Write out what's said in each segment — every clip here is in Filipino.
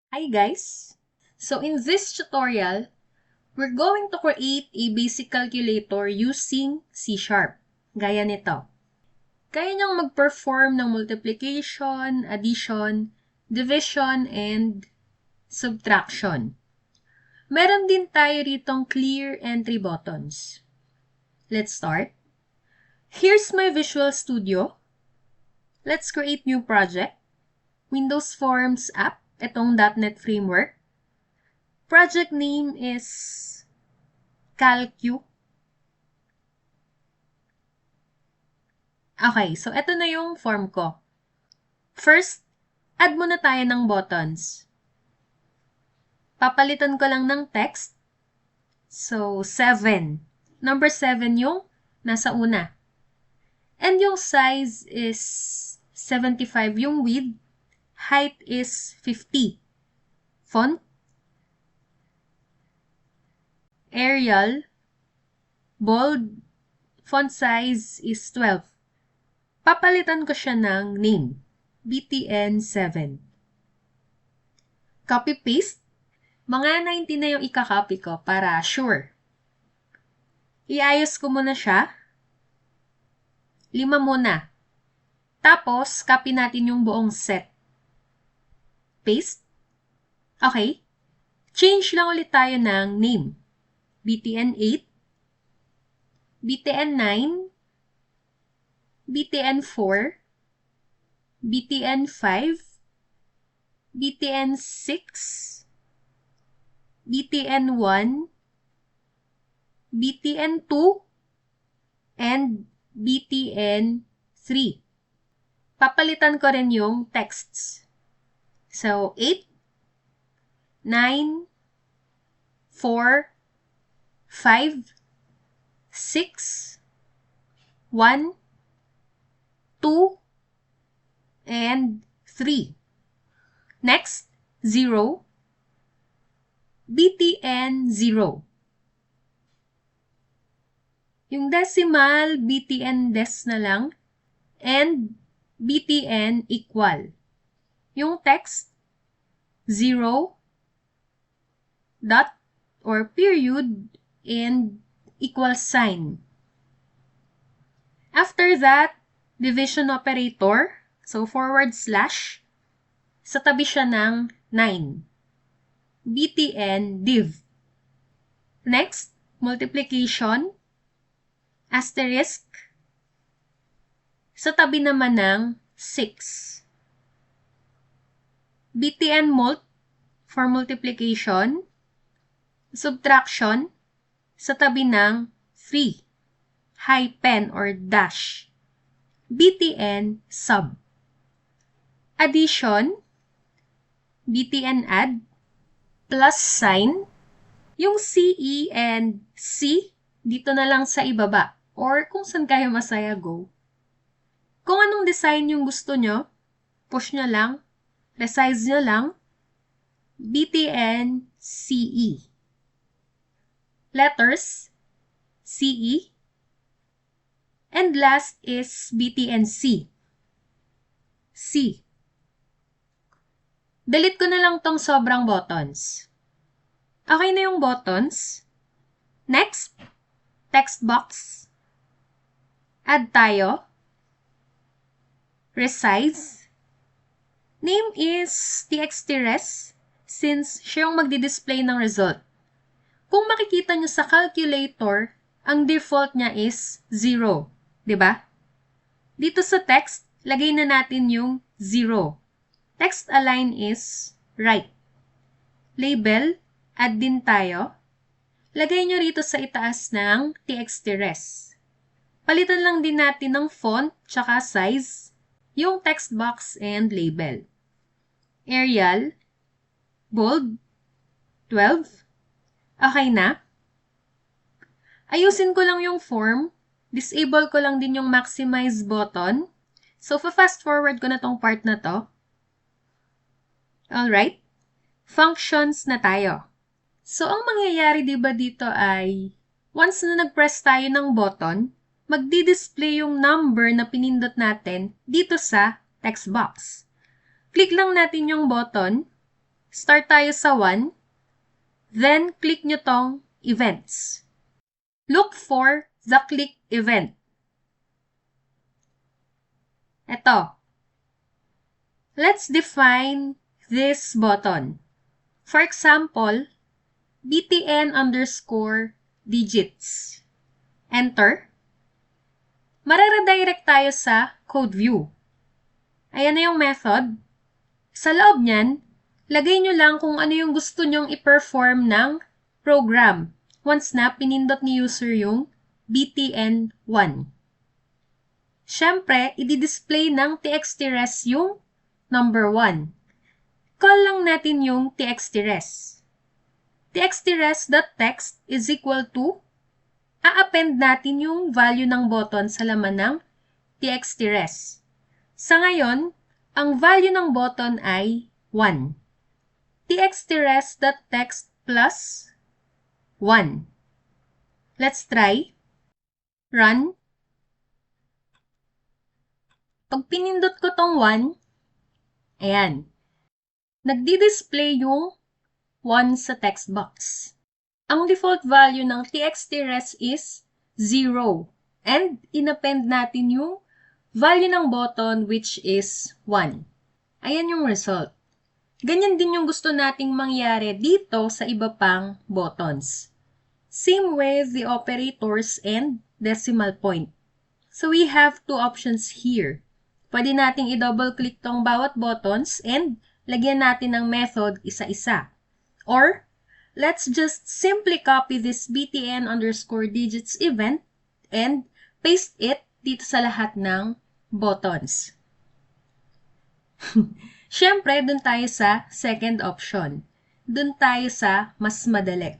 Hi guys! So in this tutorial, we're going to create a basic calculator using C#. Gaya nito. Kaya niyang mag-perform ng multiplication, addition, division, and subtraction. Meron din tayo ritong clear entry buttons. Let's start. Here's my Visual Studio. Let's create new project. Windows Forms app, itong .NET Framework. Project name is CalQ. Okay, so ito na yung form ko. First, add muna tayo ng buttons. Papalitan ko lang ng text. So, 7. Number 7 yung nasa una. And yung size is 75 yung width. Height is 50. Font. Arial. Bold. Font size is 12. Papalitan ko siya ng name. BTN7. Copy-paste. Mga 90 na yung ika-copy ko para sure. Iayos ko muna siya. 5 muna. Tapos, copy natin yung buong set. Paste. Okay. Change lang ulit tayo ng name. BTN8. BTN9. BTN4. BTN5. BTN6. BTN1. BTN2. And BTN3. Papalitan ko rin yung texts. So, 8, 9, 4, 5, 6, 1, 2, and 3. Next, 0, BTN0. Yung decimal, BTN des na lang, and BTN equal. Yung text, 0, dot, or period, and equal sign. After that, division operator, so forward slash, sa tabi siya ng 9. BTN div. Next, multiplication, asterisk, sa tabi naman ng 6. BTN mult for multiplication, subtraction, sa tabi ng 3, hyphen or dash. BTN sub. Addition, BTN add, plus sign, yung CE and C, dito na lang sa ibaba, or kung saan kayo masaya, go. Kung anong design yung gusto nyo, push nyo lang, resize nyo lang, BTN CE. Letters, CE. And last is BTN C. C. Delete ko na lang tong sobrang buttons. Okay na yung buttons. Next, text box. Add tayo. Resize. Name is txtres since siya yung magdi-display ng result. Kung makikita nyo sa calculator, ang default niya is 0. Diba? Dito sa text, lagay na natin yung 0. Text align is right. Label, add din tayo. Lagay nyo rito sa itaas ng txtres. Palitan lang din natin ng font tsaka size, yung text box and label. Arial, bold, 12. Okay na? Ayusin ko lang yung form. Disable ko lang din yung maximize button. So, fast forward ko na tong part na to. Alright? Functions na tayo. So, ang mangyayari diba dito ay, once na nag-press tayo ng button, magdi-display yung number na pinindot natin dito sa text box. Click lang natin yung button. Start tayo sa 1. Then, click nyo tong events. Look for the click event. Ito. Let's define this button. For example, btn_digits. Enter. Mare-redirect tayo sa code view. Ayan na yung method. Sa loob niyan, lagay nyo lang kung ano yung gusto nyong i-perform ng program once na pinindot ni user yung btn1. Siyempre, i-display ng txtres yung number 1. Call lang natin yung txtres. txtres.text is equal to, a-append natin yung value ng button sa laman ng txtres. Sa ngayon, ang value ng button ay 1. txtres.text plus 1. Let's try. Run. Pag pinindot ko tong 1, ayan. Nagdi-display yung 1 sa text box. Ang default value ng txtres is 0. And inappend natin yung value ng button which is 1. Ayan yung result. Ganyan din yung gusto nating mangyari dito sa iba pang buttons. Same with the operators and decimal point. So we have two options here. Pwede nating i-double click tong bawat buttons and lagyan natin ng method isa-isa. Or, let's just simply copy this btn_digits event and paste it dito sa lahat ng buttons. Siyempre, dun tayo sa second option. Dun tayo sa mas madali.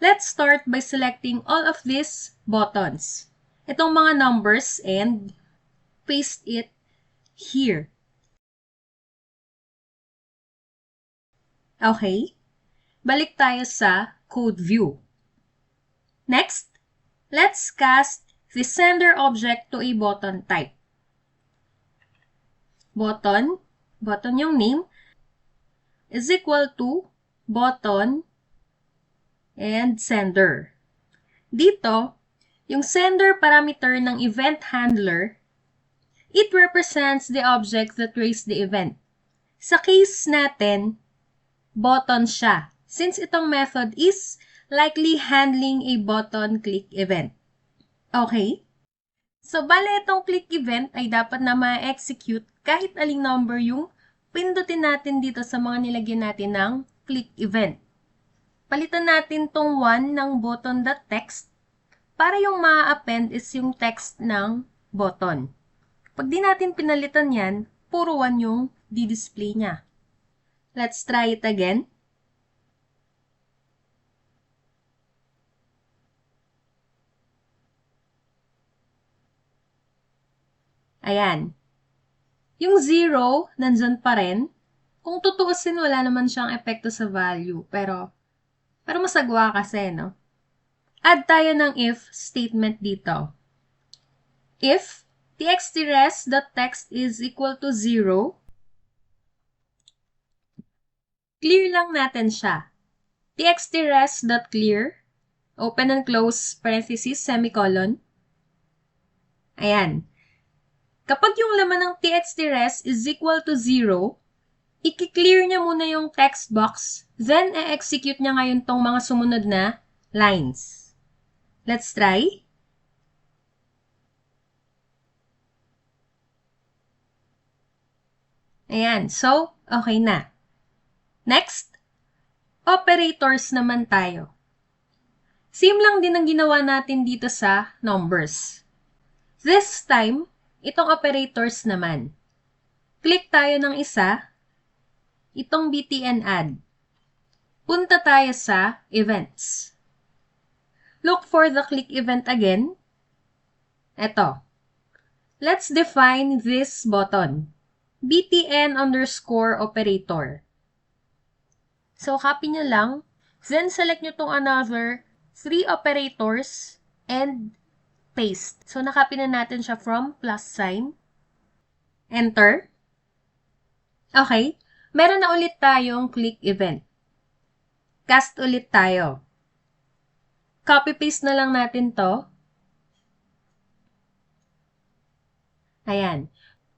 Let's start by selecting all of these buttons. Itong mga numbers and paste it here. Okay? Balik tayo sa code view. Next, let's cast the sender object to a button type. Button yung name, is equal to button and sender. Dito, yung sender parameter ng event handler, it represents the object that raised the event. Sa case natin, button siya, since itong method is likely handling a button click event. Okay? So, bale itong click event ay dapat na ma-execute kahit aling number yung pindutin natin dito sa mga nilagyan natin ng click event. Palitan natin tong 1 ng button.text para yung ma-append is yung text ng button. Pag di natin pinalitan yan, puro 1 yung di-display niya. Let's try it again. Ayan. Yung 0, nandyan pa rin. Kung tutuusin, wala naman siyang epekto sa value. Pero masagwa kasi, no? Add tayo ng if statement dito. If txtres.text is equal to 0, clear lang natin siya. txtres.clear, open and close parenthesis, semicolon. Ayan. Kapag yung laman ng txtres is equal to 0, i-clear niya muna yung text box, then e-execute niya ngayon tong mga sumunod na lines. Let's try. Ayan. So, okay na. Next, operators naman tayo. Same lang din ang ginawa natin dito sa numbers. This time, itong operators naman. Click tayo ng isa, itong btn add. Punta tayo sa events. Look for the click event again. Ito. Let's define this button. btn_operator. So, copy nyo lang. Then, select nyo tong another 3 operators and paste. So, nakopy na natin siya from plus sign. Enter. Okay. meron na ulit tayong click event. Cast ulit tayo. Copy-paste na lang natin to. Ayan.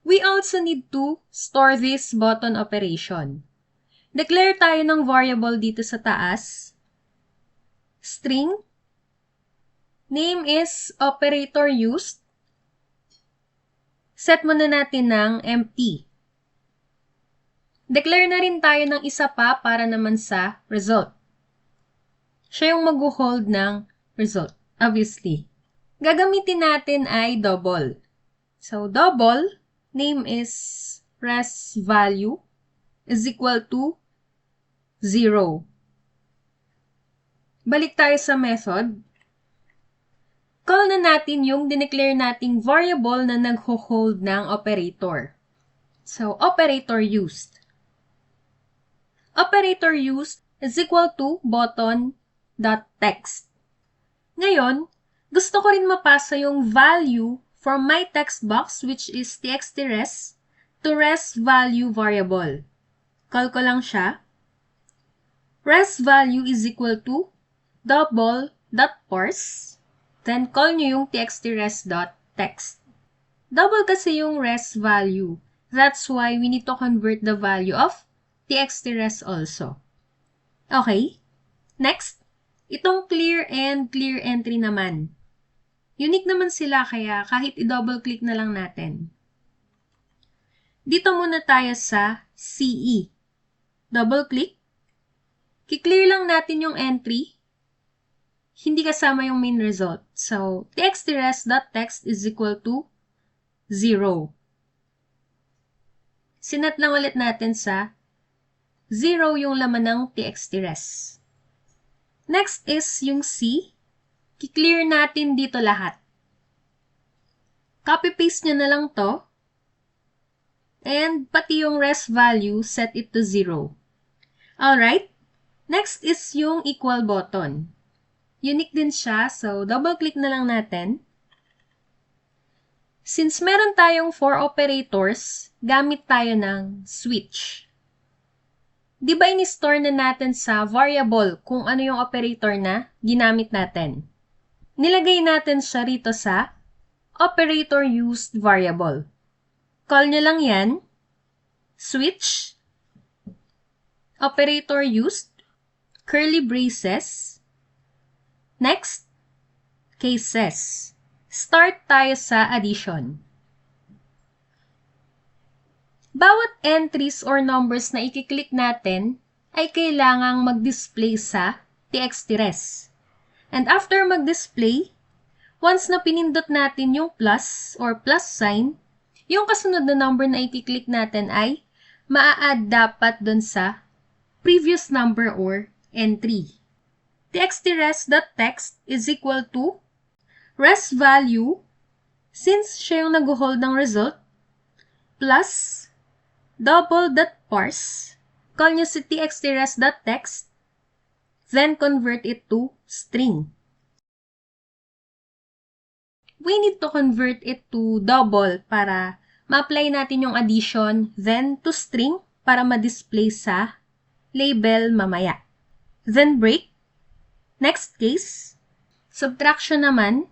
We also need to store this button operation. Declare tayo ng variable dito sa taas. String. Name is operator used. Set muna natin ng empty. Declare na rin tayo ng isa pa para naman sa result. Siya yung mag-hold ng result, obviously. Gagamitin natin ay double. So, double, name is res value is equal to 0. Balik tayo sa method. Call na natin yung dineclare nating variable na nag-hold ng operator. So, operator used. Operator used is equal to button.text. Ngayon, gusto ko rin mapasa yung value from my text box, which is txtRes, to res value variable. Call ko lang siya. Res value is equal to double.parse. Then, call nyo yung txtRes.text. Double kasi yung res value. That's why we need to convert the value of txtRes also. Okay? Next, itong clear and clear entry naman. Unique naman sila kaya kahit i-double click na lang natin. Dito muna tayo sa CE. Double click. Ki-clear lang natin yung entry. Hindi kasama yung main result. So, txtRes.text is equal to 0. Sinat lang ulit natin sa 0 yung laman ng txtRes. Next is yung C. Ki-clear natin dito lahat. Copy-paste nyo na lang to. And pati yung res value, set it to 0. Alright. Next is yung equal button. Unique din siya, so double-click na lang natin. Since meron tayong 4 operators, gamit tayo ng switch. Di ba in-store na natin sa variable kung ano yung operator na ginamit natin? Nilagay natin siya rito sa operator used variable. Call nyo lang yan. Switch. Operator used. Curly braces. Next, cases. Start tayo sa addition. Bawat entries or numbers na i-click natin ay kailangang mag-display sa txtRes. And after mag-display, once na pinindot natin yung plus or plus sign, yung kasunod na number na i-click natin ay maa-add dapat dun sa previous number or entry. txtRes.text is equal to res value, since siya yung nag-hold ng result, plus double.parse. Call nyo si txtRes.text, then convert it to string. We need to convert it to double para ma-apply natin yung addition, then to string para ma-display sa label mamaya. Then break. Next case, subtraction naman.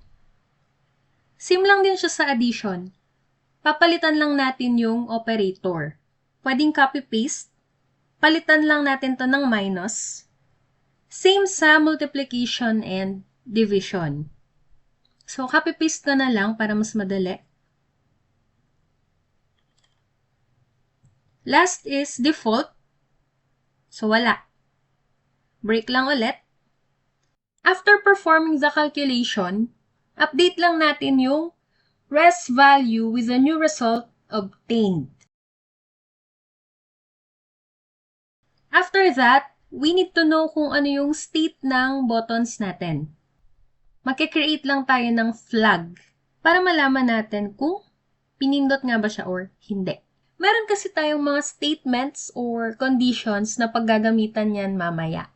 Same lang din siya sa addition. Papalitan lang natin yung operator. Pwedeng copy-paste. Palitan lang natin to ng minus. Same sa multiplication and division. So, copy-paste ko na lang para mas madali. Last is default. So, wala. Break lang ulit. After performing the calculation, update lang natin yung res value with the new result obtained. After that, we need to know kung ano yung state ng buttons natin. Magkikreate lang tayo ng flag para malaman natin kung pinindot nga ba siya or hindi. Meron kasi tayong mga statements or conditions na paggagamitan yan mamaya.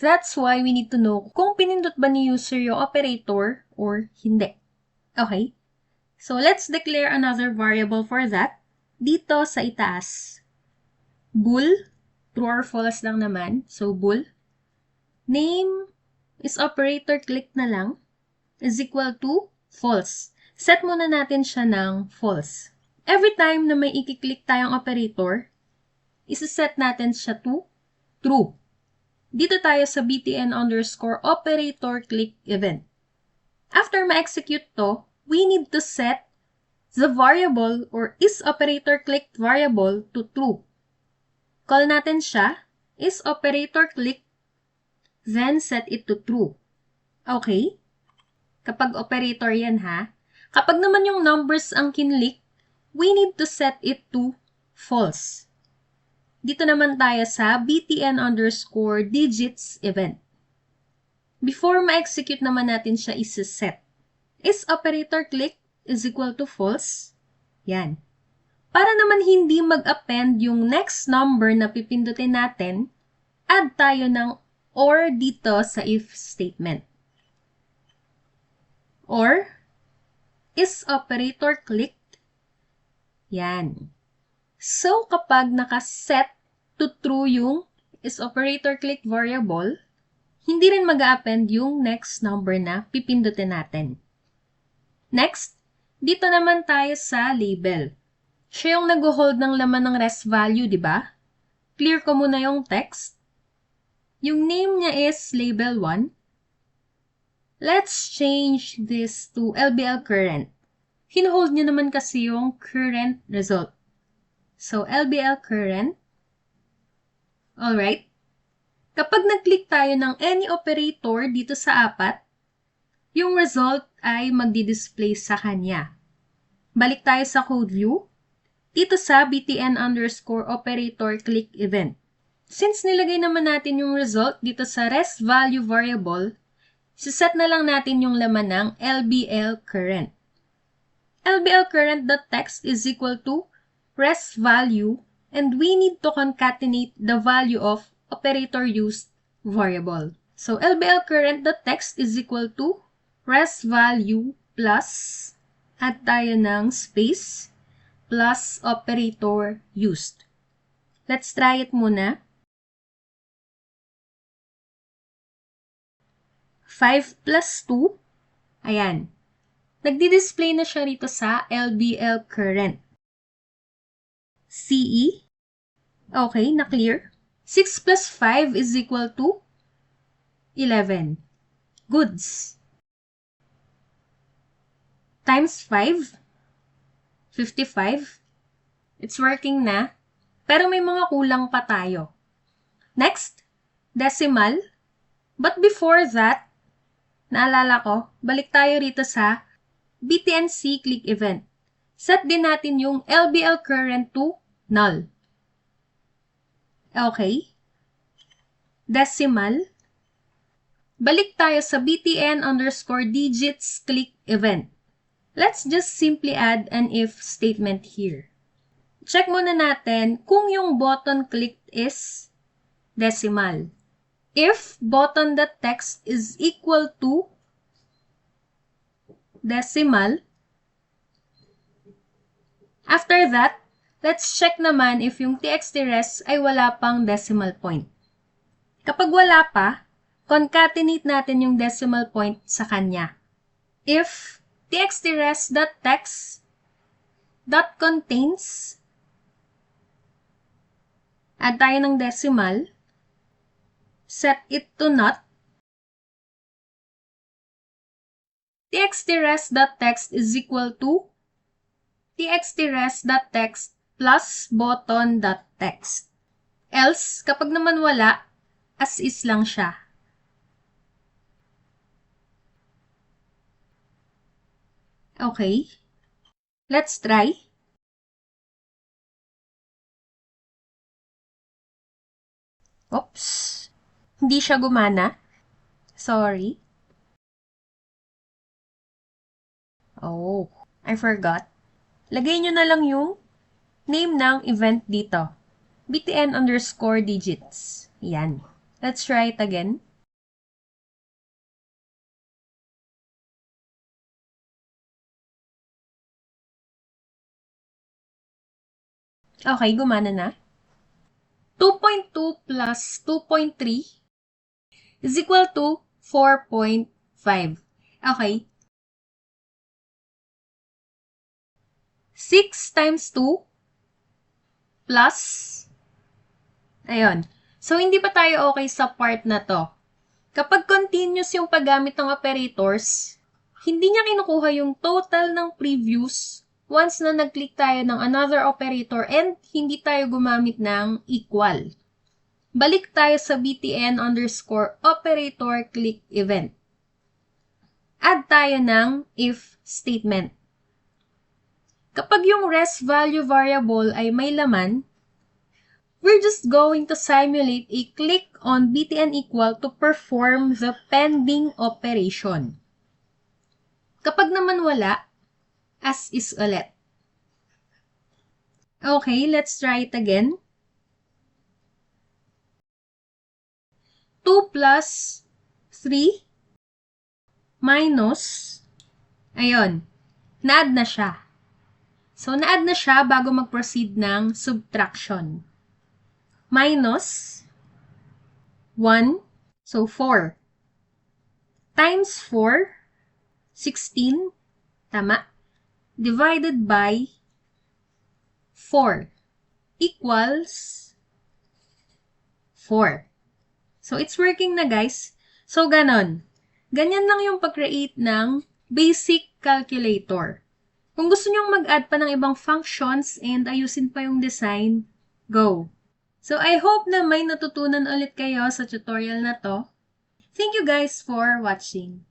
That's why we need to know kung pinindot ba ni user yung operator or hindi. Okay? So, let's declare another variable for that dito sa itaas. Bool, true or false lang naman. So, bool. Name is operator click na lang is equal to false. Set muna natin siya ng false. Every time na may i-click tayong operator, isa-set natin siya to true. Dito tayo sa btn underscore operator click event. After ma-execute to, we need to set the variable or is operator click variable to true. Call natin siya is operator click, then set it to true. Okay? Kapag operator yan ha. Kapag naman yung numbers ang kinlik, we need to set it to false. Dito naman tayo sa btn underscore digits event. Before ma-execute naman natin siya isa-set. Is operator click is equal to false? Yan. Para naman hindi mag-append yung next number na pipindutin natin, add tayo ng or dito sa if statement. Or, is operator clicked? Yan. So, kapag nakaset to true yung is operator click variable, hindi rin mag-append yung next number na pipindutin natin. Next, dito naman tayo sa label. Siya yung nag-hold ng laman ng res value, di ba? Clear ko muna yung text. Yung name niya is label 1. Let's change this to LBL current. Hinohold niya naman kasi yung current result. So, LBL current. Alright. Kapag nag-click tayo ng any operator dito sa 4, yung result ay magdi-display sa kanya. Balik tayo sa code view. Dito sa btn underscore operator click event. Since nilagay naman natin yung result dito sa res value variable, siset na lang natin yung laman ng LBL current. LBL current.text is equal to res value and we need to concatenate the value of operator used variable. So LBL current.text is equal to res value plus, add tayo ng space, plus operator used. Let's try it muna. 5 plus 2, ayan. Nagdi-display na siya rito sa LBL current. CE, okay, na-clear. 6 plus 5 is equal to 11. Goods. Times 5, 55. It's working na, pero may mga kulang pa tayo. Next, decimal. But before that, naalala ko, balik tayo rito sa btnc click event. Set din natin yung LBL current to null. Okay. Decimal. Balik tayo sa btn underscore digits click event. Let's just simply add an if statement here. Check muna natin kung yung button clicked is decimal. If button.text is equal to decimal, after that, let's check naman if yung txtRes ay wala pang decimal point. Kapag wala pa, concatenate natin yung decimal point sa kanya. If txtRes.text.contains, add tayo ng decimal, set it to not, txtRes.text is equal to txtRes.text plus button.text. Else, kapag naman wala, as is lang siya. Okay. Let's try. Oops. Hindi siya gumana. Sorry. Oh, I forgot. Lagay nyo na lang yung name ng event dito. btn underscore digits. Yan. Let's try it again. Okay, gumana na. 2.2 plus 2.3 is equal to 4.5. Okay. 6 times 2 plus, ayun. So, hindi pa tayo okay sa part na to. Kapag continuous yung paggamit ng operators, hindi niya kinukuha yung total ng previous once na nag-click tayo ng another operator and hindi tayo gumamit ng equal. Balik tayo sa btn_operator click event. Add tayo ng if statement. Kapag yung res value variable ay may laman, we're just going to simulate a click on btn equal to perform the pending operation. Kapag naman wala, as is ulit. Okay, let's try it again. 2 plus 3 minus, ayun, na-add na siya. So, na-add na siya bago mag-proceed ng subtraction. Minus 1, so 4. Times 4, 16, tama? Divided by 4 equals 4. So, it's working na, guys. So, ganon. Ganyan lang yung pag-create ng basic calculator. Kung gusto nyong mag-add pa ng ibang functions and ayusin pa yung design, go! So, I hope na may natutunan ulit kayo sa tutorial na to. Thank you guys for watching.